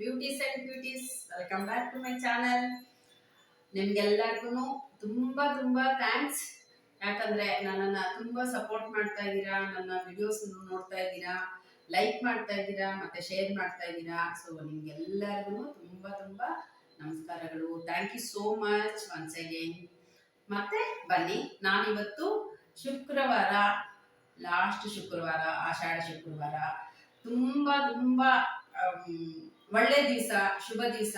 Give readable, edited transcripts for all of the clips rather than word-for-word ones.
Beauties and beauties, welcome back to my channel. ನಿಮ್ಗೆಲ್ಲರಿಗೂ ತುಂಬಾ thanks. ಯಾಕಂದ್ರೆ ನನ್ನನ್ನು ತುಂಬಾ ಸಪೋರ್ಟ್ ಮಾಡ್ತಾ ಇದ್ದೀರಾ, ನನ್ನ ವಿಡಿಯೋಸ್ ನೋಡ್ತಾ ಇದ್ದೀರಾ, ಲೈಕ್ ಮಾಡ್ತಾ ಇದ್ದೀರಾ, ಮತ್ತೆ ಶೇರ್ ಮಾಡ್ತಾ ಇದ್ದೀರಾ. ಸೊ ನಿಮ್ಗೆಲ್ಲರಿಗೂ ತುಂಬಾ ನಮಸ್ಕಾರಗಳು. Thank you so much once again. ಮತ್ತೆ ಬನ್ನಿ, ನಾನಿವತ್ತು ಶುಕ್ರವಾರ, ಲಾಸ್ಟ್ ಶುಕ್ರವಾರ, ಆಷಾಢ ಶುಕ್ರವಾರ, ತುಂಬಾ ಒಳ್ಳೆ ದಿವಸ, ಶುಭ ದಿವಸ.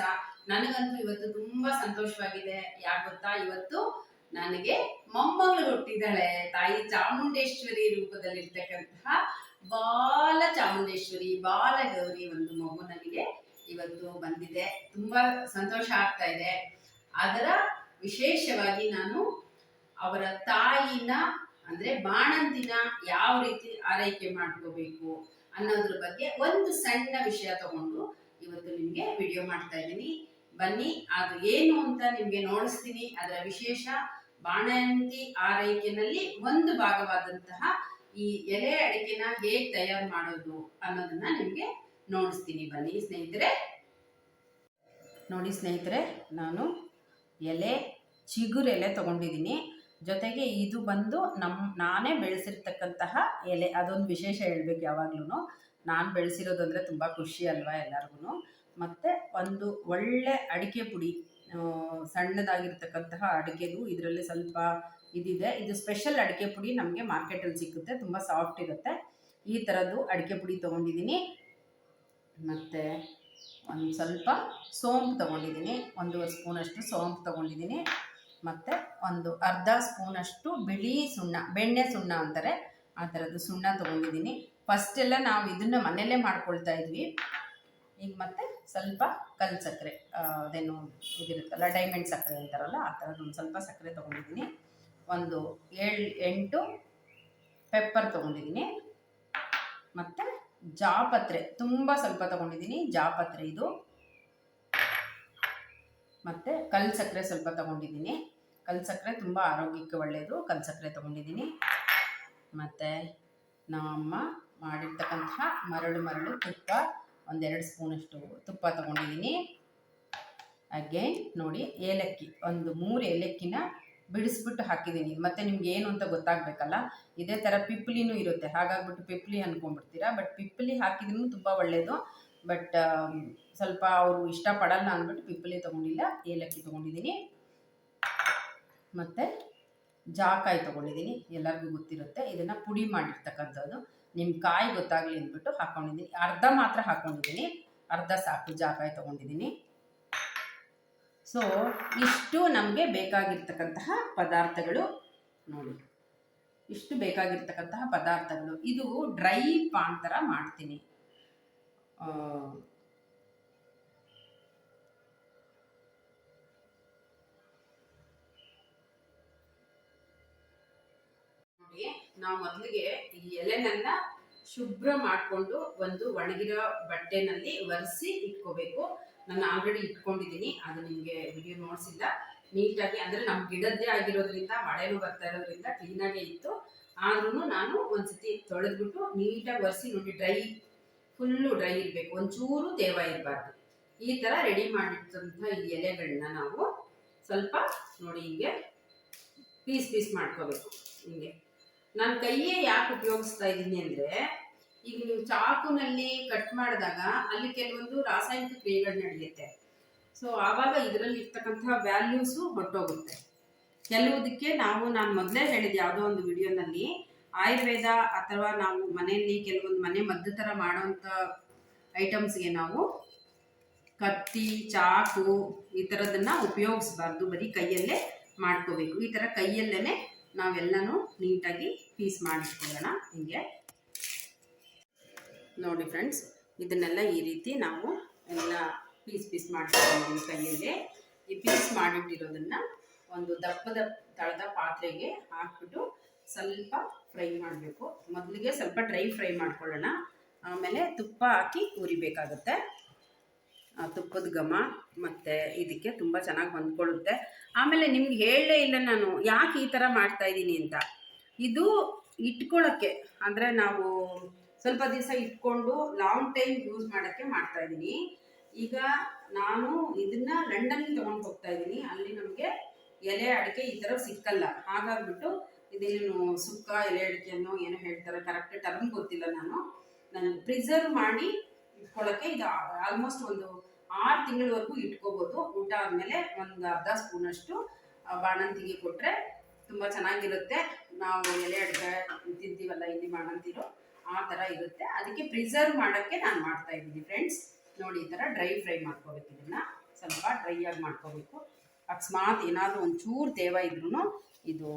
ನನಗಂತೂ ಇವತ್ತು ತುಂಬಾ ಸಂತೋಷವಾಗಿದೆ. ಯಾಕೆ ಗೊತ್ತಾ, ಇವತ್ತು ನನಗೆ ಮೊಮ್ಮಗಳು ಹುಟ್ಟಿದ್ದಾಳೆ. ತಾಯಿ ಚಾಮುಂಡೇಶ್ವರಿ ರೂಪದಲ್ಲಿರ್ತಕ್ಕಂತಹ ಬಾಲ ಚಾಮುಂಡೇಶ್ವರಿ, ಬಾಲ ಗೌರಿ ಒಂದು ಮಗು ನನಗೆ ಇವತ್ತು ಬಂದಿದೆ. ತುಂಬಾ ಸಂತೋಷ ಆಗ್ತಾ ಇದೆ. ಅದರ ವಿಶೇಷವಾಗಿ ನಾನು ಅವರ ತಾಯಿನ ಅಂದ್ರೆ ಬಾಣಂತಿನ ಯಾವ ರೀತಿ ಆರೈಕೆ ಮಾಡ್ಕೋಬೇಕು ಅನ್ನೋದ್ರ ಬಗ್ಗೆ ಒಂದು ಸಣ್ಣ ವಿಷಯ ತಗೊಂಡು ಇವತ್ತು ನಿಮ್ಗೆ ವಿಡಿಯೋ ಮಾಡ್ತಾ ಇದ್ದೀನಿ. ಬನ್ನಿ, ಅದು ಏನು ಅಂತ ನಿಮ್ಗೆ ನೋಡಿಸ್ತೀನಿ. ಅದರ ವಿಶೇಷ, ಬಾಣಂತಿ ಆರೈಕೆನಲ್ಲಿ ಒಂದು ಭಾಗವಾದಂತಹ ಈ ಎಲೆ ಅಡಿಕೆನ ಹೇಗೆ ತಯಾರು ಮಾಡೋದು ಅನ್ನೋದನ್ನ ನಿಮ್ಗೆ ನೋಡಿಸ್ತೀನಿ. ಬನ್ನಿ ಸ್ನೇಹಿತರೆ. ನೋಡಿ ಸ್ನೇಹಿತರೆ, ನಾನು ಎಲೆ ಚಿಗುರು ಎಲೆ ತಗೊಂಡಿದ್ದೀನಿ. ಜೊತೆಗೆ ಇದು ಬಂದು ನಾನೇ ಬೆಳೆಸಿರ್ತಕ್ಕಂತಹ ಎಲೆ. ಅದೊಂದು ವಿಶೇಷ ಹೇಳ್ಬೇಕು. ಯಾವಾಗ್ಲೂ ನಾನು ಬೆಳೆಸಿರೋದು ಅಂದರೆ ತುಂಬ ಖುಷಿ ಅಲ್ವಾ ಎಲ್ಲರಿಗೂ. ಮತ್ತು ಒಂದು ಒಳ್ಳೆ ಅಡಿಕೆ ಪುಡಿ, ಸಣ್ಣದಾಗಿರ್ತಕ್ಕಂತಹ ಅಡಿಕೆದು ಇದರಲ್ಲಿ ಸ್ವಲ್ಪ ಇದಿದೆ. ಇದು ಸ್ಪೆಷಲ್ ಅಡಿಕೆ ಪುಡಿ, ನಮಗೆ ಮಾರ್ಕೆಟಲ್ಲಿ ಸಿಗುತ್ತೆ, ತುಂಬ ಸಾಫ್ಟ್ ಇರುತ್ತೆ. ಈ ಥರದ್ದು ಅಡಿಕೆ ಪುಡಿ ತೊಗೊಂಡಿದ್ದೀನಿ. ಮತ್ತು ಒಂದು ಸ್ವಲ್ಪ ಸೋಂಪು ತೊಗೊಂಡಿದ್ದೀನಿ, 1.5 ಸ್ಪೂನಷ್ಟು ಸೋಂಪು ತೊಗೊಂಡಿದ್ದೀನಿ. ಮತ್ತು ಒಂದು ಅರ್ಧ ಸ್ಪೂನಷ್ಟು ಬಿಳಿ ಸುಣ್ಣ, ಬೆಣ್ಣೆ ಸುಣ್ಣ ಅಂತಾರೆ, ಆ ಥರದ್ದು ಸುಣ್ಣ ತೊಗೊಂಡಿದ್ದೀನಿ. ಫಸ್ಟೆಲ್ಲ ನಾವು ಇದನ್ನು ಮನೆಯಲ್ಲೇ ಮಾಡ್ಕೊಳ್ತಾ ಇದ್ವಿ. ಈಗ ಮತ್ತೆ ಸ್ವಲ್ಪ ಕಲ್ಲು ಸಕ್ಕರೆ, ಅದೇನು ಇದಿರುತ್ತಲ್ಲ ಡೈಮಂಡ್ ಸಕ್ಕರೆ ಅಂತಾರಲ್ಲ, ಆ ಥರದ್ದು ಒಂದು ಸ್ವಲ್ಪ ಸಕ್ಕರೆ ತೊಗೊಂಡಿದ್ದೀನಿ. ಒಂದು 7-8 ಪೆಪ್ಪರ್ ತೊಗೊಂಡಿದ್ದೀನಿ. ಮತ್ತು ಜಾಪತ್ರೆ ತುಂಬ ಸ್ವಲ್ಪ ತೊಗೊಂಡಿದ್ದೀನಿ, ಜಾಪತ್ರೆ ಇದು. ಮತ್ತು ಕಲ್ಲು ಸಕ್ಕರೆ ಸ್ವಲ್ಪ ತೊಗೊಂಡಿದ್ದೀನಿ. ಕಲ್ಲು ಸಕ್ಕರೆ ತುಂಬ ಆರೋಗ್ಯಕ್ಕೆ ಒಳ್ಳೆಯದು. ಕಲ್ಲು ಸಕ್ಕರೆ ತೊಗೊಂಡಿದ್ದೀನಿ. ಮತ್ತು ನಮ್ಮಮ್ಮ ಮಾಡಿರ್ತಕ್ಕಂತಹ ಮರಳು ತುಪ್ಪ, 1-2 ಸ್ಪೂನಷ್ಟು ತುಪ್ಪ ತೊಗೊಂಡಿದ್ದೀನಿ. ಅಗೇನ್ ನೋಡಿ, ಏಲಕ್ಕಿ ಒಂದು 3 ಏಲಕ್ಕಿನ ಬಿಡಿಸ್ಬಿಟ್ಟು ಹಾಕಿದ್ದೀನಿ. ಮತ್ತು ನಿಮ್ಗೆ ಏನು ಅಂತ ಗೊತ್ತಾಗಬೇಕಲ್ಲ, ಇದೇ ಥರ ಪಿಪ್ಪಲಿನೂ ಇರುತ್ತೆ, ಹಾಗಾಗ್ಬಿಟ್ಟು ಪಿಪ್ಪಲಿ ಅಂದ್ಕೊಂಡ್ಬಿಡ್ತೀರಾ. ಬಟ್ ಪಿಪ್ಪಲಿ ಹಾಕಿದ್ರೂ ತುಂಬ ಒಳ್ಳೆಯದು. ಬಟ್ ಸ್ವಲ್ಪ ಅವರು ಇಷ್ಟಪಡಲ್ಲ ಅಂದ್ಬಿಟ್ಟು ಪಿಪ್ಪಲಿ ತೊಗೊಂಡಿಲ್ಲ, ಏಲಕ್ಕಿ ತೊಗೊಂಡಿದ್ದೀನಿ. ಮತ್ತು ಜಾಕಾಯಿ ತೊಗೊಂಡಿದ್ದೀನಿ, ಎಲ್ಲರಿಗೂ ಗೊತ್ತಿರುತ್ತೆ. ಇದನ್ನು ಪುಡಿ ಮಾಡಿರ್ತಕ್ಕಂಥದ್ದು. ನಿಮ್ಮ ಕಾಯಿ ಗೊತ್ತಾಗಲಿ ಅಂದ್ಬಿಟ್ಟು ಹಾಕ್ಕೊಂಡಿದ್ದೀನಿ. ಅರ್ಧ ಮಾತ್ರ ಹಾಕ್ಕೊಂಡಿದ್ದೀನಿ, ಅರ್ಧ ಸಾಕು. ಜಾಕಾಯಿ ತೊಗೊಂಡಿದ್ದೀನಿ. ಸೊ ಇಷ್ಟು ನಮಗೆ ಬೇಕಾಗಿರ್ತಕ್ಕಂತಹ ಪದಾರ್ಥಗಳು. ನೋಡಿ, ಇಷ್ಟು ಬೇಕಾಗಿರ್ತಕ್ಕಂತಹ ಪದಾರ್ಥಗಳು. ಇದು ಡ್ರೈ ಪಾನ್ ಥರ ಮಾಡ್ತೀನಿ. ನೋಡಿ, ನಾವು ಮೊದಲಿಗೆ ಈ ಎಲೆನೆಲ್ಲ ಶುಭ್ರ ಮಾಡಿಕೊಂಡು ಒಂದು ಒಣಗಿರೋ ಬಟ್ಟೆನಲ್ಲಿ ಒರೆಸಿ ಇಟ್ಕೋಬೇಕು. ನಾನು ಆಲ್ರೆಡಿ ಇಟ್ಕೊಂಡಿದ್ದೀನಿ, ಅದು ನಿಮಗೆ ವಿಡಿಯೋ ನೋಡಿಸಿಲ್ಲ. ನೀಟಾಗಿ, ಅಂದರೆ ನಮ್ಮ ಗಿಡದ್ದೇ ಆಗಿರೋದ್ರಿಂದ, ಮಳೆನೂ ಬರ್ತಾ ಇರೋದ್ರಿಂದ ಕ್ಲೀನಾಗೇ ಇತ್ತು. ಆದ್ರೂ ನಾನು ಒಂದ್ಸತಿ ತೊಳೆದ್ಬಿಟ್ಟು ನೀಟಾಗಿ ಒರೆಸಿ, ನೋಡಿ ಫುಲ್ಲು ಡ್ರೈ ಇರಬೇಕು, ಒಂಚೂರು ತೇವ ಇರಬಾರ್ದು. ಈ ಥರ ರೆಡಿ ಮಾಡಿಟ್ಟಂಥ ಈ ಎಲೆಗಳನ್ನ ನಾವು ಸ್ವಲ್ಪ ನೋಡಿ ಹಿಂಗೆ ಪೀಸ್ ಮಾಡ್ಕೋಬೇಕು. ಹಿಂಗೆ ನಾನು ಕೈಯೇ ಯಾಕೆ ಉಪಯೋಗಿಸ್ತಾ ಇದ್ದೀನಿ ಅಂದರೆ, ಈಗ ನೀವು ಚಾಕುನಲ್ಲಿ ಕಟ್ ಮಾಡಿದಾಗ ಅಲ್ಲಿ ಕೆಲವೊಂದು ರಾಸಾಯನಿಕ ಕ್ರಿಯೆಗಳು ನಡೆಯುತ್ತೆ. ಸೊ ಆವಾಗ ಇದರಲ್ಲಿ ಇರ್ತಕ್ಕಂತಹ ವ್ಯಾಲ್ಯೂಸು ಹೊರಟೋಗುತ್ತೆ. ಕೆಲವುದಕ್ಕೆ ನಾನು ಮೊದಲೇ ಹೇಳಿದೆ ಯಾವುದೋ ಒಂದು ವಿಡಿಯೋನಲ್ಲಿ, ಆಯುರ್ವೇದ ಅಥವಾ ನಾವು ಮನೆಯಲ್ಲಿ ಕೆಲವೊಂದು ಮನೆ ಮದ್ದು ಥರ ಮಾಡೋವಂಥ ಐಟಮ್ಸ್ಗೆ ನಾವು ಕತ್ತಿ, ಚಾಕು ಈ ಥರದನ್ನು ಉಪಯೋಗಿಸ್ಬಾರ್ದು. ಬರೀ ಕೈಯಲ್ಲೇ ಮಾಡ್ಕೋಬೇಕು. ಈ ಥರ ಕೈಯಲ್ಲೇ ನಾವೆಲ್ಲನೂ ನೀಟಾಗಿ ಪೀಸ್ ಮಾಡಿಟ್ಕೊಳ್ಳೋಣ. ಹೀಗೆ ನೋಡಿ ಫ್ರೆಂಡ್ಸ್, ಇದನ್ನೆಲ್ಲ ಈ ರೀತಿ ನಾವು ಎಲ್ಲ ಪೀಸ್ ಮಾಡ್ಕೊಂಡಿದ್ದೀವಿ ಕೈಯಲ್ಲೇ. ಈ ಪೀಸ್ ಮಾಡಿಟ್ಟಿರೋದನ್ನು ಒಂದು ದಪ್ಪದ ತಳದ ಪಾತ್ರೆಗೆ ಹಾಕ್ಬಿಟ್ಟು ಸ್ವಲ್ಪ ಫ್ರೈ ಮಾಡಬೇಕು. ಮೊದಲಿಗೆ ಸ್ವಲ್ಪ ಡ್ರೈ ಫ್ರೈ ಮಾಡ್ಕೊಳ್ಳೋಣ, ಆಮೇಲೆ ತುಪ್ಪ ಹಾಕಿ ಉರಿಬೇಕಾಗುತ್ತೆ. ಆ ತುಪ್ಪದ ಘಮ ಮತ್ತು ಇದಕ್ಕೆ ತುಂಬ ಚೆನ್ನಾಗಿ ಹೊಂದ್ಕೊಳ್ಳುತ್ತೆ. ಆಮೇಲೆ ನಿಮ್ಗೆ ಹೇಳಲೇ ಇಲ್ಲ ನಾನು ಯಾಕೆ ಈ ಥರ ಮಾಡ್ತಾಯಿದ್ದೀನಿ ಅಂತ. ಇದು ಇಟ್ಕೊಳ್ಳೋಕ್ಕೆ, ಅಂದರೆ ನಾವು ಸ್ವಲ್ಪ ದಿವಸ ಇಟ್ಕೊಂಡು ಲಾಂಗ್ ಟೈಮ್ ಯೂಸ್ ಮಾಡೋಕ್ಕೆ ಮಾಡ್ತಾಯಿದ್ದೀನಿ. ಈಗ ನಾನು ಇದನ್ನ ಲಂಡನ್ ತಗೊಂಡು ಹೋಗ್ತಾ ಇದ್ದೀನಿ. ಅಲ್ಲಿ ನಮಗೆ ಎಲೆ ಅಡಿಕೆ ಈ ಥರ ಸಿಕ್ಕಲ್ಲ. ಹಾಗಾಗ್ಬಿಟ್ಟು ಇದೇನು ಸುಕ್ಕ ಎಲೆ ಅಡಿಕೆಯನ್ನು ಏನೋ ಹೇಳ್ತಾರೆ, ಕರೆಕ್ಟ್ ಟರ್ಮ್ ಗೊತ್ತಿಲ್ಲ. ನಾನು ಪ್ರಿಸರ್ವ್ ಮಾಡಿ ಇಟ್ಕೊಳ್ಳೋಕ್ಕೆ ಇದು ಆಲ್ಮೋಸ್ಟ್ ಒಂದು 6 ತಿಂಗಳವರೆಗೂ ಇಟ್ಕೋಬೋದು. ಊಟ ಆದಮೇಲೆ ಒಂದು ಅರ್ಧ ಸ್ಪೂನಷ್ಟು ಬಾಣಂತಿಗೆ ಕೊಟ್ಟರೆ ತುಂಬ ಚೆನ್ನಾಗಿರುತ್ತೆ. ನಾವು ಎಲೆ ಅಡಿಕೆ ತಿಂತೀವಲ್ಲ ಇಲ್ಲಿ ಬಾಣಂತಿರು, ಆ ಥರ ಇರುತ್ತೆ. ಅದಕ್ಕೆ ಪ್ರಿಸರ್ವ್ ಮಾಡೋಕ್ಕೆ ನಾನು ಮಾಡ್ತಾ ಇದ್ದೀನಿ ಫ್ರೆಂಡ್ಸ್. ನೋಡಿ, ಈ ಥರ ಡ್ರೈ ಫ್ರೈ ಮಾಡ್ಕೋಬೇಕು. ಇದನ್ನು ಸ್ವಲ್ಪ ಡ್ರೈ ಆಗಿ ಮಾಡ್ಕೋಬೇಕು. ಅಕಸ್ಮಾತ್ ಏನಾದರೂ ಒಂಚೂರು ತೇವ ಇದ್ರೂ ಇದು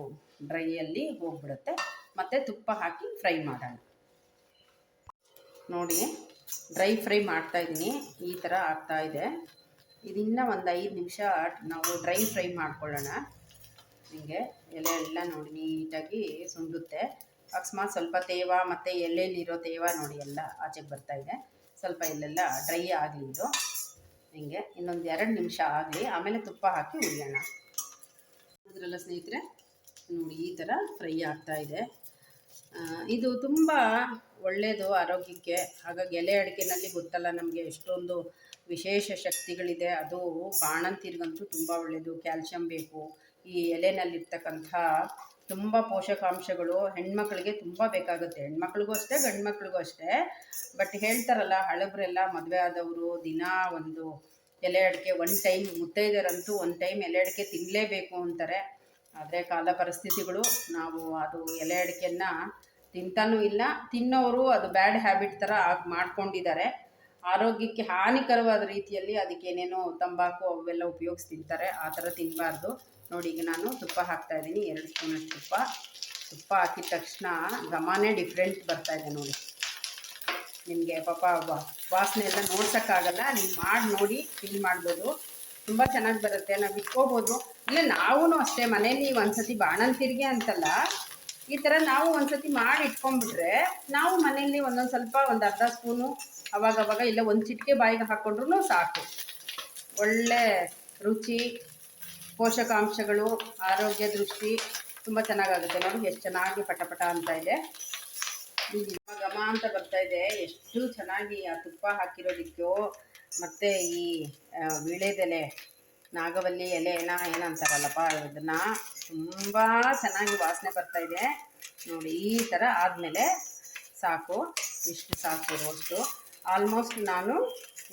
ಡ್ರೈಯಲ್ಲಿ ಹೋಗ್ಬಿಡುತ್ತೆ. ಮತ್ತು ತುಪ್ಪ ಹಾಕಿ ಫ್ರೈ ಮಾಡೋಣ. ನೋಡಿ, ಡ್ರೈ ಫ್ರೈ ಮಾಡ್ತಾಯಿದ್ದೀನಿ. ಈ ಥರ ಆಗ್ತಾಯಿದೆ. ಇದನ್ನು ಒಂದು 5 ನಿಮಿಷ ನಾವು ಡ್ರೈ ಫ್ರೈ ಮಾಡ್ಕೊಳ್ಳೋಣ. ಹಿಂಗೆ ಎಲೆ ಎಲ್ಲ ನೋಡಿ ನೀಟಾಗಿ ಸುಂಡುತ್ತೆ. ಅಕಸ್ಮಾತ್ ಸ್ವಲ್ಪ ತೇವ ಮತ್ತು ಎಲೆಯಲ್ಲಿರೋ ತೇವ ನೋಡಿ ಎಲ್ಲ ಆಚೆಗೆ ಬರ್ತಾಯಿದೆ. ಸ್ವಲ್ಪ ಇಲ್ಲೆಲ್ಲ ಡ್ರೈ ಆಗಲಿ ಇದು. ಹಿಂಗೆ ಇನ್ನೊಂದು 2 ನಿಮಿಷ ಆಗಲಿ, ಆಮೇಲೆ ತುಪ್ಪ ಹಾಕಿ ಹುರಿಯೋಣ. ಅದರಲ್ಲ ಸ್ನೇಹಿತರೆ, ನೋಡಿ ಈ ಥರ ಫ್ರೈ ಆಗ್ತಾಯಿದೆ. ಇದು ತುಂಬ ಒಳ್ಳೆಯದು ಆರೋಗ್ಯಕ್ಕೆ. ಹಾಗಾಗಿ ಎಲೆ ಅಡಿಕೆನಲ್ಲಿ ಗೊತ್ತಲ್ಲ ನಮಗೆ ಎಷ್ಟೊಂದು ವಿಶೇಷ ಶಕ್ತಿಗಳಿದೆ. ಅದು ಬಾಣಂತಿರಿಗಂತೂ ತುಂಬ ಒಳ್ಳೆಯದು. ಕ್ಯಾಲ್ಶಿಯಂ ಬೇಕು. ಈ ಎಲೆನಲ್ಲಿರ್ತಕ್ಕಂಥ ತುಂಬ ಪೋಷಕಾಂಶಗಳು ಹೆಣ್ಮಕ್ಳಿಗೆ ತುಂಬ ಬೇಕಾಗುತ್ತೆ. ಹೆಣ್ಮಕ್ಳಿಗೂ ಅಷ್ಟೇ, ಗಂಡು ಮಕ್ಳಿಗೂ ಅಷ್ಟೇ. ಬಟ್ ಹೇಳ್ತಾರಲ್ಲ ಹಳಬ್ರೆಲ್ಲ, ಮದುವೆ ಆದವರು ದಿನ ಒಂದು ಎಲೆ ಅಡಿಕೆ, 1 ಟೈಮ್, ಮುತ್ತೈದರಂತೂ 1 ಟೈಮ್ ಎಲೆ ಅಡಿಕೆ ತಿನ್ನಲೇಬೇಕು ಅಂತಾರೆ. ಆದರೆ ಕಾಲ ಪರಿಸ್ಥಿತಿಗಳು ನಾವು ಅದು ಎಲೆ ಅಡಿಕೆಯನ್ನು ತಿಂತಾನೂ ಇಲ್ಲ. ತಿನ್ನೋರು ಅದು ಬ್ಯಾಡ್ ಹ್ಯಾಬಿಟ್ ಥರ ಮಾಡ್ಕೊಂಡಿದ್ದಾರೆ. ಆರೋಗ್ಯಕ್ಕೆ ಹಾನಿಕರವಾದ ರೀತಿಯಲ್ಲಿ ಅದಕ್ಕೇನೇನೋ ತಂಬಾಕು ಅವೆಲ್ಲ ಉಪಯೋಗಿಸಿ ತಿಂತಾರೆ. ಆ ಥರ ತಿನ್ನಬಾರ್ದು. ನೋಡಿ, ಈಗ ನಾನು ತುಪ್ಪ ಹಾಕ್ತಾಯಿದ್ದೀನಿ. 2 ಸ್ಪೂನಷ್ಟು ತುಪ್ಪ ಹಾಕಿದ ತಕ್ಷಣ ಘಮನೇ ಡಿಫ್ರೆಂಟ್ ಬರ್ತಾಯಿದೆ ನೋಡಿ. ನಿಮಗೆ ಪಾಪ ವಾಸನೆ ಎಲ್ಲ ನೋಡ್ಸೋಕ್ಕಾಗಲ್ಲ. ನೀವು ಮಾಡಿ ನೋಡಿ, ಫೀಲ್ ಮಾಡ್ಬೋದು. ತುಂಬ ಚೆನ್ನಾಗಿ ಬರುತ್ತೆ. ನಾವು ಇಟ್ಕೋಬೋದು. ಇಲ್ಲ, ನಾವೂ ಅಷ್ಟೇ ಮನೇಲಿ ಒಂದ್ಸತಿ ಬಾಣಂತಿರಿಗೆ ಅಂತಲ್ಲ, ಈ ಥರ ನಾವು ಒಂದ್ಸತಿ ಮಾಡಿ ಇಟ್ಕೊಂಡ್ಬಿಟ್ರೆ ನಾವು ಮನೆಯಲ್ಲಿ ಒಂದೊಂದು ಸ್ವಲ್ಪ ಒಂದು ಅರ್ಧ ಸ್ಪೂನು ಅವಾಗವಾಗ, ಇಲ್ಲ 1 ಚಿಟಿಕೆ ಬಾಯಿಗೆ ಹಾಕ್ಕೊಂಡ್ರೂ ಸಾಕು. ಒಳ್ಳೆ ರುಚಿ, ಪೋಷಕಾಂಶಗಳು, ಆರೋಗ್ಯ ದೃಷ್ಟಿ ತುಂಬ ಚೆನ್ನಾಗಾಗುತ್ತೆ. ನೋಡಿ ಎಷ್ಟು ಚೆನ್ನಾಗಿ ಪಟಪಟ ಅಂತ ಇದೆ. ಈಗ ಘಮ ಅಂತ ಬರ್ತಾಯಿದೆ. ಎಷ್ಟು ಚೆನ್ನಾಗಿ ಆ ತುಪ್ಪ ಹಾಕಿರೋದಕ್ಕೋ, ಮತ್ತು ಈ ವೀಳ್ಯದೆಲೆ, ನಾಗವಲ್ಲಿ ಎಲೆ ಏನಂತಾರಲ್ಲಪ್ಪ, ಇದನ್ನು ತುಂಬ ಚೆನ್ನಾಗಿ ವಾಸನೆ ಬರ್ತಾಯಿದೆ. ನೋಡಿ, ಈ ಥರ ಆದಮೇಲೆ ಸಾಕು. ಇಷ್ಟು ಸಾಕು ರೋಸ್ಟು. ಆಲ್ಮೋಸ್ಟ್ ನಾನು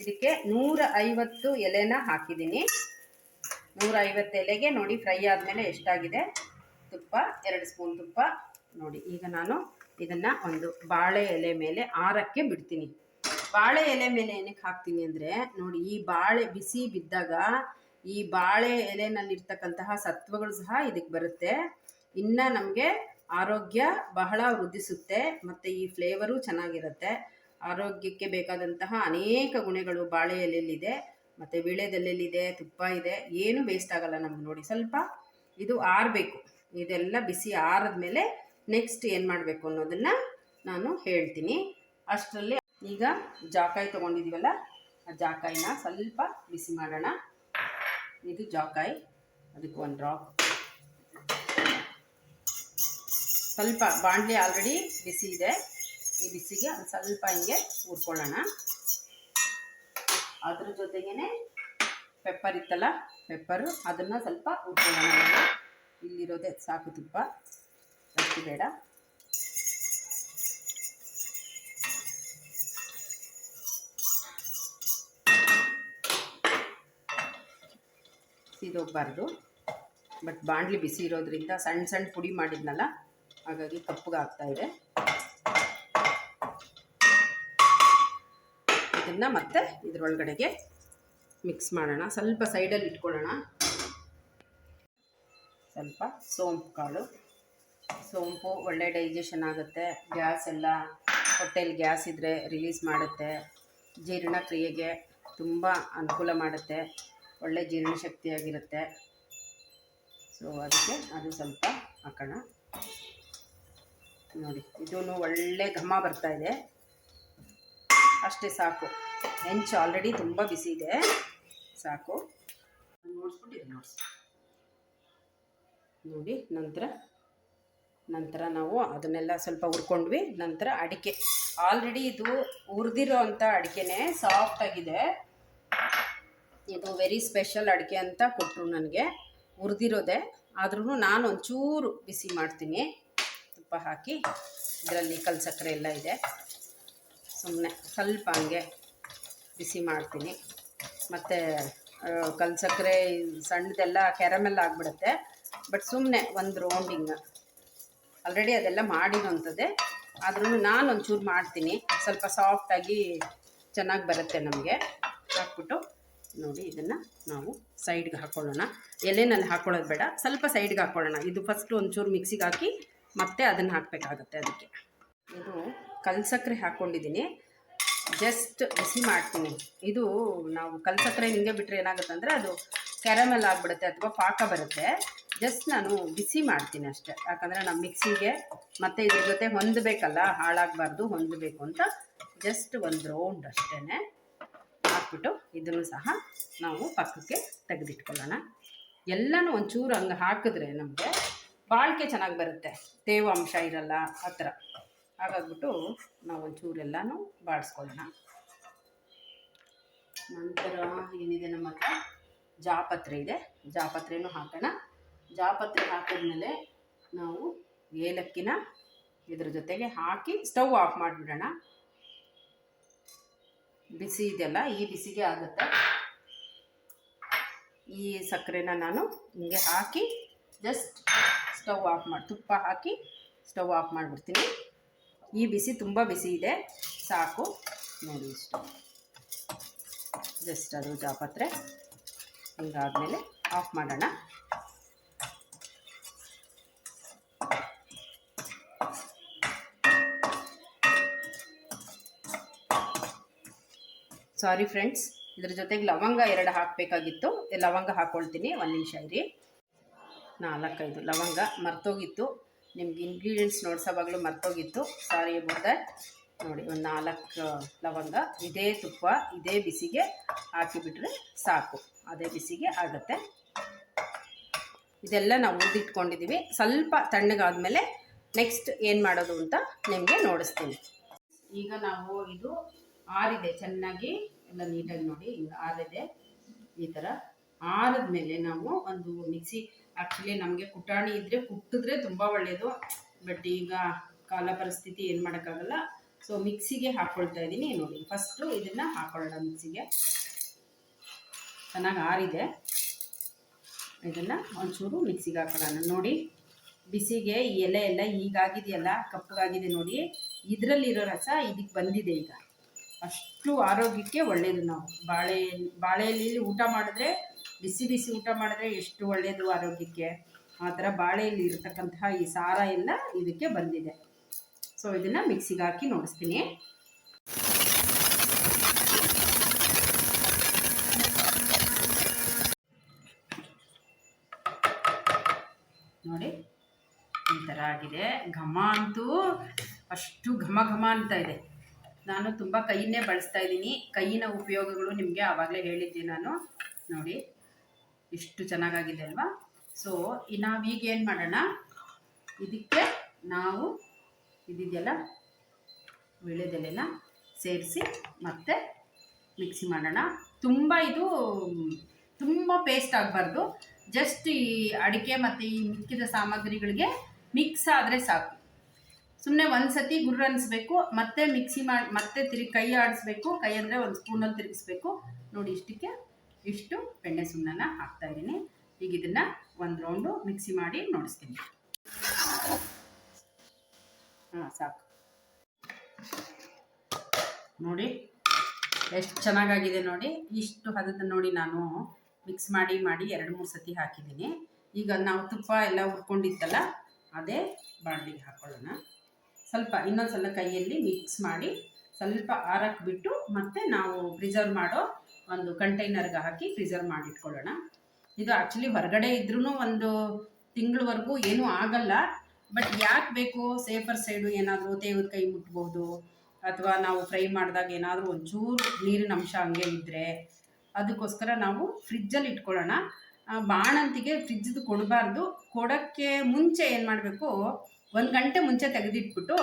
ಇದಕ್ಕೆ 150 ಎಲೆನ ಹಾಕಿದ್ದೀನಿ. 150 ಎಲೆಗೆ ನೋಡಿ ಫ್ರೈ ಆದಮೇಲೆ ಎಷ್ಟಾಗಿದೆ ತುಪ್ಪ. 2 ಸ್ಪೂನ್ ತುಪ್ಪ. ನೋಡಿ, ಈಗ ನಾನು ಇದನ್ನು ಒಂದು ಬಾಳೆ ಎಲೆ ಮೇಲೆ ಆರಕ್ಕೆ ಬಿಡ್ತೀನಿ. ಬಾಳೆ ಎಲೆ ಮೇಲೆ ಏನಕ್ಕೆ ಹಾಕ್ತೀನಿ ಅಂದರೆ, ನೋಡಿ, ಈ ಬಾಳೆ ಬಿಸಿ ಬಿದ್ದಾಗ ಈ ಬಾಳೆ ಎಲೆನಲ್ಲಿರ್ತಕ್ಕಂತಹ ಸತ್ವಗಳು ಸಹ ಇದಕ್ಕೆ ಬರುತ್ತೆ. ಇನ್ನು ನಮಗೆ ಆರೋಗ್ಯ ಬಹಳ ವೃದ್ಧಿಸುತ್ತೆ. ಮತ್ತು ಈ ಫ್ಲೇವರು ಚೆನ್ನಾಗಿರುತ್ತೆ. ಆರೋಗ್ಯಕ್ಕೆ ಬೇಕಾದಂತಹ ಅನೇಕ ಗುಣಗಳು ಬಾಳೆ ಎಲೆಯಲ್ಲಿದೆ. ಮತ್ತು ವೀಳ್ಯದೆಲೆಯಲ್ಲಿದೆ, ತುಪ್ಪ ಇದೆ. ಏನು ವೇಸ್ಟ್ ಆಗಲ್ಲ ನಮ್ಗೆ. ನೋಡಿ, ಸ್ವಲ್ಪ ಇದು ಆರಬೇಕು. ಇದೆಲ್ಲ ಬಿಸಿ ಆರಿದ ಮೇಲೆ ನೆಕ್ಸ್ಟ್ ಏನು ಮಾಡಬೇಕು ಅನ್ನೋದನ್ನು ನಾನು ಹೇಳ್ತೀನಿ. ಅಷ್ಟರಲ್ಲಿ ಈಗ ಜಾಕಾಯಿ ತೊಗೊಂಡಿದ್ದೀವಲ್ಲ, ಆ ಜಾಕಾಯಿನ ಸ್ವಲ್ಪ ಬಿಸಿ ಮಾಡೋಣ. ಇದು ಜಾಕಾಯಿ, ಅದಕ್ಕೆ 1 ಡ್ರಾಪ್. ಸ್ವಲ್ಪ ಬಾಣಲಿ ಆಲ್ರೆಡಿ ಬಿಸಿ ಇದೆ. ಈ ಬಿಸಿಗೆ ಒಂದು ಸ್ವಲ್ಪ ಹಿಂಗೆ ಹುರ್ಕೊಳ್ಳೋಣ. ಅದ್ರ ಜೊತೆಗೇ ಪೆಪ್ಪರ್ ಇತ್ತಲ್ಲ, ಪೆಪ್ಪರು, ಅದನ್ನು ಸ್ವಲ್ಪ ಹುರ್ಕೊಳ್ಳೋಣ. ಇಲ್ಲಿರೋದೇ ಸಾಕು ತುಪ್ಪ, ಅಷ್ಟು ಬೇಡ. ಸೀದೋಗಬಾರ್ದು. ಬಟ್ ಬಾಣಲಿ ಬಿಸಿ ಇರೋದ್ರಿಂದ ಸಣ್ಣ ಸಣ್ಣ ಪುಡಿ ಮಾಡಿದ್ನಲ್ಲ, ಹಾಗಾಗಿ ಕಪ್ಪಗೆ ಆಗ್ತಾಯಿದೆ. ಇದನ್ನು ಮತ್ತೆ ಇದರೊಳಗಡೆಗೆ ಮಿಕ್ಸ್ ಮಾಡೋಣ. ಸ್ವಲ್ಪ ಸೈಡಲ್ಲಿ ಇಟ್ಕೊಳ್ಳೋಣ. ಸ್ವಲ್ಪ ಸೋಂಪು ಕಾಳು. ಸೋಂಪು ಒಳ್ಳೆ ಡೈಜೆಷನ್ ಆಗುತ್ತೆ. ಗ್ಯಾಸ್ ಎಲ್ಲ, ಹೊಟ್ಟೆಲಿ ಗ್ಯಾಸ್ ಇದ್ದರೆ ರಿಲೀಸ್ ಮಾಡುತ್ತೆ. ಜೀರ್ಣಕ್ರಿಯೆಗೆ ತುಂಬ ಅನುಕೂಲ ಮಾಡುತ್ತೆ. ಒಳ್ಳೆ ಜೀರ್ಣಶಕ್ತಿಯಾಗಿರುತ್ತೆ. ಸೊ ಅದಕ್ಕೆ ಅದು ಸ್ವಲ್ಪ ಹಾಕೋಣ. ನೋಡಿ, ಇದೂ ಒಳ್ಳೆ ಘಮ ಬರ್ತಾಯಿದೆ. ಅಷ್ಟೇ ಸಾಕು. ಹೆಂಚು ಆಲ್ರೆಡಿ ತುಂಬ ಬಿಸಿ ಇದೆ, ಸಾಕು. ನೋಡಿಸ್ಬಿಟ್ಟು ನೋಡಿ. ನಂತರ ನಾವು ಅದನ್ನೆಲ್ಲ ಸ್ವಲ್ಪ ಹುರ್ಕೊಂಡ್ವಿ. ನಂತರ ಅಡಿಕೆ, ಆಲ್ರೆಡಿ ಇದು ಹುರಿದಿರೋ ಅಂಥ ಅಡಿಕೆನೇ ಸಾಫ್ಟಾಗಿದೆ. ಇದು ವೆರಿ ಸ್ಪೆಷಲ್ ಅಡುಗೆ ಅಂತ ಕೊಟ್ಟರು ನನಗೆ, ಹುರಿದಿರೋದೆ. ಆದ್ರೂ ನಾನು ಒಂಚೂರು ಬಿಸಿ ಮಾಡ್ತೀನಿ ತುಪ್ಪ ಹಾಕಿ. ಇದರಲ್ಲಿ ಕಲ್ಸಕ್ಕರೆ ಎಲ್ಲ ಇದೆ, ಸುಮ್ಮನೆ ಸ್ವಲ್ಪ ಹಂಗೆ ಬಿಸಿ ಮಾಡ್ತೀನಿ. ಮತ್ತು ಕಲ್ಸಕ್ಕರೆ ಸಣ್ಣದೆಲ್ಲ ಕ್ಯಾರಮೆಲ್ ಆಗಿಬಿಡುತ್ತೆ. ಬಟ್ ಸುಮ್ಮನೆ ಒಂದು ರೌಂಡಿಂಗ್ ಆಲ್ರೆಡಿ ಅದೆಲ್ಲ ಮಾಡಿರೋಂಥದ್ದೇ, ಆದ್ರೂ ನಾನು ಒಂಚೂರು ಮಾಡ್ತೀನಿ, ಸ್ವಲ್ಪ ಸಾಫ್ಟಾಗಿ ಚೆನ್ನಾಗಿ ಬರುತ್ತೆ ನಮಗೆ. ಹಾಕ್ಬಿಟ್ಟು ನೋಡಿ ಇದನ್ನು ನಾವು ಸೈಡ್ಗೆ ಹಾಕ್ಕೊಳ್ಳೋಣ. ಎಲೆನಲ್ಲಿ ಹಾಕ್ಕೊಳ್ಳೋದು ಬೇಡ, ಸ್ವಲ್ಪ ಸೈಡ್ಗೆ ಹಾಕ್ಕೊಳ್ಳೋಣ. ಇದು ಫಸ್ಟು ಒಂಚೂರು ಮಿಕ್ಸಿಗೆ ಹಾಕಿ ಮತ್ತೆ ಅದನ್ನು ಹಾಕಬೇಕಾಗತ್ತೆ. ಅದಕ್ಕೆ ಇದು ಕಲ್ಸಕ್ಕರೆ ಹಾಕ್ಕೊಂಡಿದ್ದೀನಿ, ಜಸ್ಟ್ ಬಿಸಿ ಮಾಡ್ತೀನಿ. ಇದು ನಾವು ಕಲ್ಸಕ್ಕರೆ ಹಿಂಗೆ ಬಿಟ್ಟರೆ ಏನಾಗುತ್ತೆ ಅಂದರೆ ಅದು ಕ್ಯಾರಮೆಲ್ ಆಗಿಬಿಡುತ್ತೆ ಅಥವಾ ಪಾಕ ಬರುತ್ತೆ. ಜಸ್ಟ್ ನಾನು ಬಿಸಿ ಮಾಡ್ತೀನಿ ಅಷ್ಟೇ, ಯಾಕಂದರೆ ನಮ್ಮ ಮಿಕ್ಸಿಗೆ ಮತ್ತು ಇದ್ರ ಜೊತೆ ಹೊಂದಬೇಕಲ್ಲ, ಹಾಳಾಗಬಾರ್ದು, ಹೊಂದಬೇಕು ಅಂತ ಜಸ್ಟ್ ಒಂದು ರೌಂಡ್ ಅಷ್ಟೇ ಹಾಕ್ಬಿಟ್ಟು ಇದನ್ನು ಸಹ ನಾವು ಪಕ್ಕಕ್ಕೆ ತೆಗೆದಿಟ್ಕೊಳ್ಳೋಣ. ಎಲ್ಲನೂ ಒಂಚೂರು ಹಂಗೆ ಹಾಕಿದ್ರೆ ನಮಗೆ ಬಾಳಿಕೆ ಚೆನ್ನಾಗಿ ಬರುತ್ತೆ, ತೇವಾಂಶ ಇರಲ್ಲ ಆ ಥರ. ಹಾಗಾಗ್ಬಿಟ್ಟು ನಾವು ಒಂಚೂರೆಲ್ಲನೂ ಬಾಡಿಸ್ಕೊಳ್ಳೋಣ. ನಂತರ ಏನಿದೆ ನಮ್ಮ ಹತ್ರ ಜಾಪತ್ರೆ ಇದೆ, ಜಾಪತ್ರೆನೂ ಹಾಕೋಣ. ಜಾಪತ್ರೆ ಹಾಕಿದ್ಮೇಲೆ ನಾವು ಏಲಕ್ಕಿನ ಇದ್ರ ಜೊತೆಗೆ ಹಾಕಿ ಸ್ಟವ್ ಆಫ್ ಮಾಡಿಬಿಡೋಣ. ಬಿಸಿ ಇದೆಯಲ್ಲ, ಈ ಬಿಸಿಗೆ ಆಗುತ್ತೆ. ಈ ಸಕ್ಕರೆನ ನಾನು ಹಿಂಗೆ ಹಾಕಿ ಜಸ್ಟ್ ಸ್ಟವ್ ಆಫ್ ಮಾಡಿ, ತುಪ್ಪ ಹಾಕಿ ಸ್ಟವ್ ಆಫ್ ಮಾಡಿಬಿಡ್ತೀನಿ. ಈ ಬಿಸಿ ತುಂಬ ಬಿಸಿ ಇದೆ, ಸಾಕು ನೋಡಿ ಇಷ್ಟು. ಜಸ್ಟ್ ಅದು ಜಾಪತ್ರೆ ಹಿಂಗಾದ್ಮೇಲೆ ಆಫ್ ಮಾಡೋಣ. ಸಾರಿ ಫ್ರೆಂಡ್ಸ್, ಇದ್ರ ಜೊತೆಗೆ ಲವಂಗ 2 ಹಾಕಬೇಕಾಗಿತ್ತು. ಲವಂಗ ಹಾಕ್ಕೊಳ್ತೀನಿ, 1 ನಿಮಿಷ ಇರಿ. 4-5 ಲವಂಗ ಮರ್ತೋಗಿತ್ತು, ನಿಮ್ಗೆ ಇಂಗ್ರೀಡಿಯೆಂಟ್ಸ್ ನೋಡ್ಸೋವಾಗಲೂ ಮರ್ತೋಗಿತ್ತು, ಸಾರಿ ಅಬೌಟ್ ದಟ್. ನೋಡಿ, ಒಂದು 4 ಲವಂಗ ಇದೇ ತುಪ್ಪ ಇದೇ ಬಿಸಿಗೆ ಹಾಕಿಬಿಟ್ರೆ ಸಾಕು, ಅದೇ ಬಿಸಿಗೆ ಆಗುತ್ತೆ. ಇದೆಲ್ಲ ನಾವು ಹುರಿದಿಟ್ಕೊಂಡಿದ್ದೀವಿ. ಸ್ವಲ್ಪ ತಣ್ಣಗಾದ್ಮೇಲೆ ನೆಕ್ಸ್ಟ್ ಏನು ಮಾಡೋದು ಅಂತ ನಿಮಗೆ ನೋಡಿಸ್ತೀನಿ. ಈಗ ನಾವು ಇದು ಆರಿದೆ ಚೆನ್ನಾಗಿ, ಎಲ್ಲ ನೀಟಾಗಿ ನೋಡಿ ಹಿಂಗೆ ಆರಿದೆ. ಈ ಥರ ಆರಿದ್ಮೇಲೆ ನಾವು ಒಂದು ಮಿಕ್ಸಿ, ಆ್ಯಕ್ಚುಲಿ ನಮಗೆ ಕುಟಾಣಿ ಇದ್ದರೆ ಕುಟ್ಟಿದ್ರೆ ತುಂಬ ಒಳ್ಳೆಯದು, ಬಟ್ ಈಗ ಕಾಲ ಪರಿಸ್ಥಿತಿ ಏನು ಮಾಡೋಕ್ಕಾಗಲ್ಲ. ಸೊ ಮಿಕ್ಸಿಗೆ ಹಾಕ್ಕೊಳ್ತಾ ಇದ್ದೀನಿ. ನೋಡಿ, ಫಸ್ಟು ಇದನ್ನು ಹಾಕ್ಕೊಳ್ಳೋಣ ಮಿಕ್ಸಿಗೆ. ಚೆನ್ನಾಗಿ ಆರಿದೆ, ಇದನ್ನು ಒಂಚೂರು ಮಿಕ್ಸಿಗೆ ಹಾಕೊಳ್ಳೋಣ. ನೋಡಿ, ಬಿಸಿಗೆ ಈ ಎಲೆ ಎಲ್ಲ ಹೀಗಾಗಿದೆಯಲ್ಲ, ಕಪ್ಪಗಾಗಿದೆ ನೋಡಿ, ಇದರಲ್ಲಿರೋ ರಸ ಇದಕ್ಕೆ ಬಂದಿದೆ. ಈಗ ಅಷ್ಟು ಆರೋಗ್ಯಕ್ಕೆ ಒಳ್ಳೆಯದು. ನಾವು ಬಾಳೆಯಲ್ಲಿ ಊಟ ಮಾಡಿದ್ರೆ, ಬಿಸಿ ಬಿಸಿ ಊಟ ಮಾಡಿದ್ರೆ ಎಷ್ಟು ಒಳ್ಳೆಯದು ಆರೋಗ್ಯಕ್ಕೆ. ಆ ಥರ ಬಾಳೆಯಲ್ಲಿ ಇರತಕ್ಕಂತಹ ಈ ಸಾರ ಎಲ್ಲ ಇದಕ್ಕೆ ಬಂದಿದೆ. ಸೊ ಇದನ್ನು ಮಿಕ್ಸಿಗೆ ಹಾಕಿ ನೋಡಿಸ್ತೀನಿ. ನೋಡಿ ಈ ಥರ ಆಗಿದೆ. ಘಮ ಅಂತೂ ಅಷ್ಟು ಘಮ ಘಮ ಅಂತ ಇದೆ. ನಾನು ತುಂಬ ಕೈಯನ್ನೇ ಬಳಸ್ತಾ ಇದ್ದೀನಿ. ಕೈಯಿನ ಉಪಯೋಗಗಳು ನಿಮಗೆ ಆವಾಗಲೇ ಹೇಳಿದ್ದೆ ನಾನು. ನೋಡಿ ಎಷ್ಟು ಚೆನ್ನಾಗಾಗಿದೆ ಅಲ್ವಾ. ಸೊ ನಾವೀಗ ಏನು ಮಾಡೋಣ, ಇದಕ್ಕೆ ನಾವು ಇದಿದೆಯಲ್ಲ ವೀಳ್ಯದೆಲೆನ ಸೇರಿಸಿ ಮತ್ತೆ ಮಿಕ್ಸಿ ಮಾಡೋಣ. ತುಂಬ ಪೇಸ್ಟ್ ಆಗಬಾರ್ದು, ಜಸ್ಟ್ ಈ ಅಡಿಕೆ ಮತ್ತು ಈ ಮಿಕ್ಕಿದ ಸಾಮಗ್ರಿಗಳಿಗೆ ಮಿಕ್ಸ್ ಆದರೆ ಸಾಕು. ಸುಮ್ಮನೆ ಒಂದು ಸತಿ ಗುರ್ರ ಅನಿಸ್ಬೇಕು, ಮತ್ತೆ ಮಿಕ್ಸಿ ಮಾಡಿ ಮತ್ತೆ ಕೈ ಆಡಿಸ್ಬೇಕು. ಕೈ ಅಂದರೆ ಒಂದು ಸ್ಪೂನಲ್ಲಿ ತಿರುಗಿಸ್ಬೇಕು. ನೋಡಿ, ಇಷ್ಟು ಬೆಣ್ಣೆ ಸುಣ್ಣನ ಹಾಕ್ತಾಯಿದ್ದೀನಿ. ಈಗ ಇದನ್ನು ಒಂದು ರೌಂಡು ಮಿಕ್ಸಿ ಮಾಡಿ ನೋಡಿಸ್ತೀನಿ. ಸಾಕು. ನೋಡಿ ಎಷ್ಟು ಚೆನ್ನಾಗಾಗಿದೆ ನೋಡಿ. ಇಷ್ಟು ಹದದ ನೋಡಿ ನಾನು ಮಿಕ್ಸ್ ಮಾಡಿ 2-3 ಸತಿ ಹಾಕಿದ್ದೀನಿ. ಈಗ ನಾವು ತುಪ್ಪ ಎಲ್ಲ ಹುರ್ಕೊಂಡಿತ್ತಲ್ಲ, ಅದೇ ಬಾಣಲಿಗೆ ಹಾಕ್ಕೊಳ್ಳೋಣ. ಸ್ವಲ್ಪ ಇನ್ನೊಂದು ಸಲ ಕೈಯಲ್ಲಿ ಮಿಕ್ಸ್ ಮಾಡಿ ಸ್ವಲ್ಪ ಆರಕ್ಕೆ ಬಿಟ್ಟು ಮತ್ತೆ ನಾವು ಪ್ರಿಸರ್ವ್ ಮಾಡೋ ಒಂದು ಕಂಟೈನರ್ಗೆ ಹಾಕಿ ಪ್ರಿಸರ್ವ್ ಮಾಡಿಟ್ಕೊಳ್ಳೋಣ. ಇದು ಆ್ಯಕ್ಚುಲಿ ಹೊರಗಡೆ ಇದ್ರೂ 1 ತಿಂಗಳವರೆಗೂ ಏನೂ ಆಗಲ್ಲ. ಬಟ್ ಯಾಕೆ ಬೇಕು, ಸೇಫರ್ ಸೈಡು ಏನಾದರೂ ತೇವದ ಕೈ ಮುಟ್ಬೋದು, ಅಥವಾ ನಾವು ಫ್ರೈ ಮಾಡಿದಾಗ ಏನಾದರೂ ಒಂಚೂರು ನೀರಿನ ಅಂಶ ಹಂಗೆ ಇದ್ದರೆ ಅದಕ್ಕೋಸ್ಕರ ನಾವು ಫ್ರಿಜ್ಜಲ್ಲಿ ಇಟ್ಕೊಳ್ಳೋಣ. ಬಾಣಂತಿಗೆ ಫ್ರಿಜ್ದು ಕೊಡಬಾರ್ದು. ಕೊಡೋಕ್ಕೆ ಮುಂಚೆ ಏನು ಮಾಡಬೇಕು, 1 ಗಂಟೆ ಮುಂಚೆ ತೆಗೆದಿಟ್ಬಿಟ್ಟು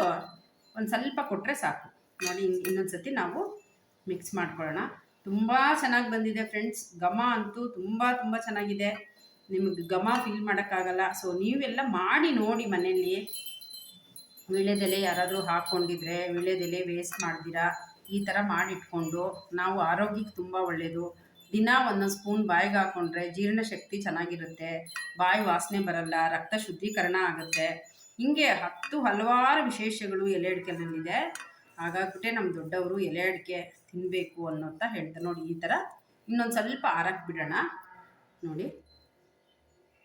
ಒಂದು ಸ್ವಲ್ಪ ಕೊಟ್ಟರೆ ಸಾಕು. ನೋಡಿ, ಇನ್ನೊಂದು ಸತಿ ನಾವು ಮಿಕ್ಸ್ ಮಾಡ್ಕೊಳ್ಳೋಣ. ತುಂಬ ಚೆನ್ನಾಗಿ ಬಂದಿದೆ ಫ್ರೆಂಡ್ಸ್. ಘಮ ಅಂತೂ ತುಂಬ ತುಂಬ ಚೆನ್ನಾಗಿದೆ. ನಿಮಗೆ ಘಮ ಫೀಲ್ ಮಾಡೋಕ್ಕಾಗಲ್ಲ. ಸೊ ನೀವೆಲ್ಲ ಮಾಡಿ ನೋಡಿ ಮನೆಯಲ್ಲಿ. ವೀಳ್ಯದೆಲೆ ಯಾರಾದರೂ ಹಾಕ್ಕೊಂಡಿದ್ರೆ ವೀಳ್ಯದೆಲೆ ವೇಸ್ಟ್ ಮಾಡ್ದಿರಾ ಈ ಥರ ಮಾಡಿಟ್ಕೊಂಡು, ನಾವು ಆರೋಗ್ಯಕ್ಕೆ ತುಂಬ ಒಳ್ಳೆಯದು. ದಿನ ಒಂದೊಂದು ಸ್ಪೂನ್ ಬಾಯಿಗೆ ಹಾಕ್ಕೊಂಡ್ರೆ ಜೀರ್ಣಶಕ್ತಿ ಚೆನ್ನಾಗಿರುತ್ತೆ, ಬಾಯಿ ವಾಸನೆ ಬರಲ್ಲ, ರಕ್ತ ಶುದ್ಧೀಕರಣ ಆಗುತ್ತೆ. ಹಿಂಗೆ ಹಲವಾರು ವಿಶೇಷಗಳು ಎಲೆ ಅಡಿಕೆನಲ್ಲಿದೆ. ಹಾಗಾಗ್ಬಿಟ್ಟೆ ನಮ್ಮ ದೊಡ್ಡವರು ಎಲೆ ಅಡಿಕೆ ತಿನ್ನಬೇಕು ಅನ್ನೋಂತ ಹೇಳ್ತಾರೆ. ನೋಡಿ ಈ ಥರ ಇನ್ನೊಂದು ಸ್ವಲ್ಪ ಆರಕ್ಕೆ ಬಿಡೋಣ. ನೋಡಿ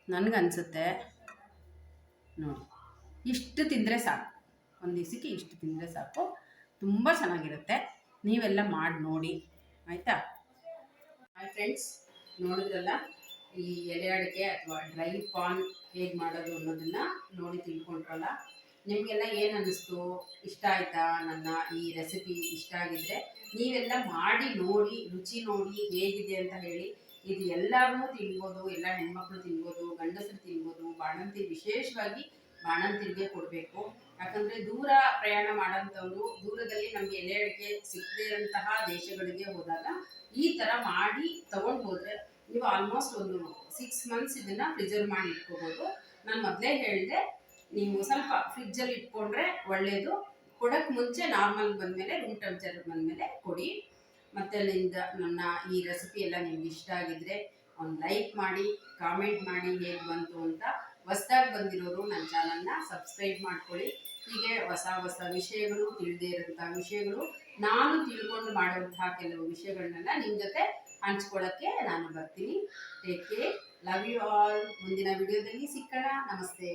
ನನಗನ್ಸುತ್ತೆ ನೋಡಿ ಇಷ್ಟು ತಿಂದರೆ ಸಾಕು, ಒಂದು ದಿವಸಕ್ಕೆ ಇಷ್ಟು ತಿಂದರೆ ಸಾಕು, ತುಂಬ ಚೆನ್ನಾಗಿರುತ್ತೆ. ನೀವೆಲ್ಲ ಮಾಡಿ ನೋಡಿ ಆಯಿತಾ. ಹಾಯ್ ಫ್ರೆಂಡ್ಸ್, ನೋಡಿದ್ರಲ್ಲ ಈ ಎಲೆ ಅಡಿಕೆ ಅಥವಾ ಡ್ರೈ ಪಾನ್ ಹೇಗೆ ಮಾಡೋದು ಅನ್ನೋದನ್ನು ನೋಡಿ ತಿಳ್ಕೊಂಡ್ರಲ್ಲ. ನಿಮಗೆಲ್ಲ ಏನು ಅನ್ನಿಸ್ತು? ಇಷ್ಟ ಆಯಿತಾ? ನನ್ನ ಈ ರೆಸಿಪಿ ಇಷ್ಟ ಆಗಿದ್ದರೆ ನೀವೆಲ್ಲ ಮಾಡಿ ನೋಡಿ, ರುಚಿ ನೋಡಿ ಹೇಗಿದೆ ಅಂತ ಹೇಳಿ. ಇದು ಎಲ್ಲರೂ ತಿನ್ಬೋದು, ಎಲ್ಲ ಹೆಣ್ಮಕ್ಳು ತಿನ್ಬೋದು, ಗಂಡಸರು ತಿನ್ಬೋದು. ಬಾಣಂತಿ ವಿಶೇಷವಾಗಿ ಬಾಣಂತಿರಿಗೆ ಕೊಡಬೇಕು. ಯಾಕಂದರೆ ದೂರ ಪ್ರಯಾಣ ಮಾಡೋಂಥವ್ರು, ದೂರದಲ್ಲಿ ನಮಗೆ ಎಲೆ ಅಡಿಕೆ ಸಿಗದೇ ಇರೋಂತಹ ದೇಶಗಳಿಗೆ ಹೋದಾಗ ಈ ಥರ ಮಾಡಿ ತೊಗೊಂಡು ಹೋದರೆ ನೀವು ಆಲ್ಮೋಸ್ಟ್ ಒಂದು 6 ಮಂತ್ಸ್ ಇದನ್ನು ಪ್ರಿಸರ್ವ್ ಮಾಡಿ ಇಟ್ಕೋಬೋದು. ನಾನು ಮೊದಲೇ ಹೇಳಿದೆ, ನೀವು ಸ್ವಲ್ಪ ಫ್ರಿಜ್ಜಲ್ಲಿ ಇಟ್ಕೊಂಡ್ರೆ ಒಳ್ಳೆಯದು. ಕೊಡೋಕ್ಕೆ ಮುಂಚೆ ನಾರ್ಮಲ್ ಬಂದಮೇಲೆ, ರೂಮ್ ಟೆಂಪ್ರೇಚರ್ ಬಂದಮೇಲೆ ಕೊಡಿ. ಮತ್ತು ನನ್ನ ಈ ರೆಸಿಪಿ ಎಲ್ಲ ನಿಮ್ಗೆ ಇಷ್ಟ ಆಗಿದ್ದರೆ ಒಂದು ಲೈಕ್ ಮಾಡಿ, ಕಾಮೆಂಟ್ ಮಾಡಿ ಹೇಗೆ ಬಂತು ಅಂತ. ಹೊಸ್ದಾಗಿ ಬಂದಿರೋರು ನನ್ನ ಚಾನಲ್ನ ಸಬ್ಸ್ಕ್ರೈಬ್ ಮಾಡ್ಕೊಳ್ಳಿ. ಹೀಗೆ ಹೊಸ ಹೊಸ ವಿಷಯಗಳು, ತಿಳಿದೇ ಇರೋಂಥ ವಿಷಯಗಳು, ನಾನು ತಿಳ್ಕೊಂಡು ಮಾಡುವಂತಹ ಕೆಲವು ವಿಷಯಗಳನ್ನೆಲ್ಲ ನಿಮ್ಮ ಜೊತೆ ಹಂಚ್ಕೊಳ್ಳೋಕ್ಕೆ ನಾನು ಬರ್ತೀನಿ. Take care, love you all. ಮುಂದಿನ ವಿಡಿಯೋದಲ್ಲಿ ಸಿಕ್ಕೋಣ. ನಮಸ್ತೆ.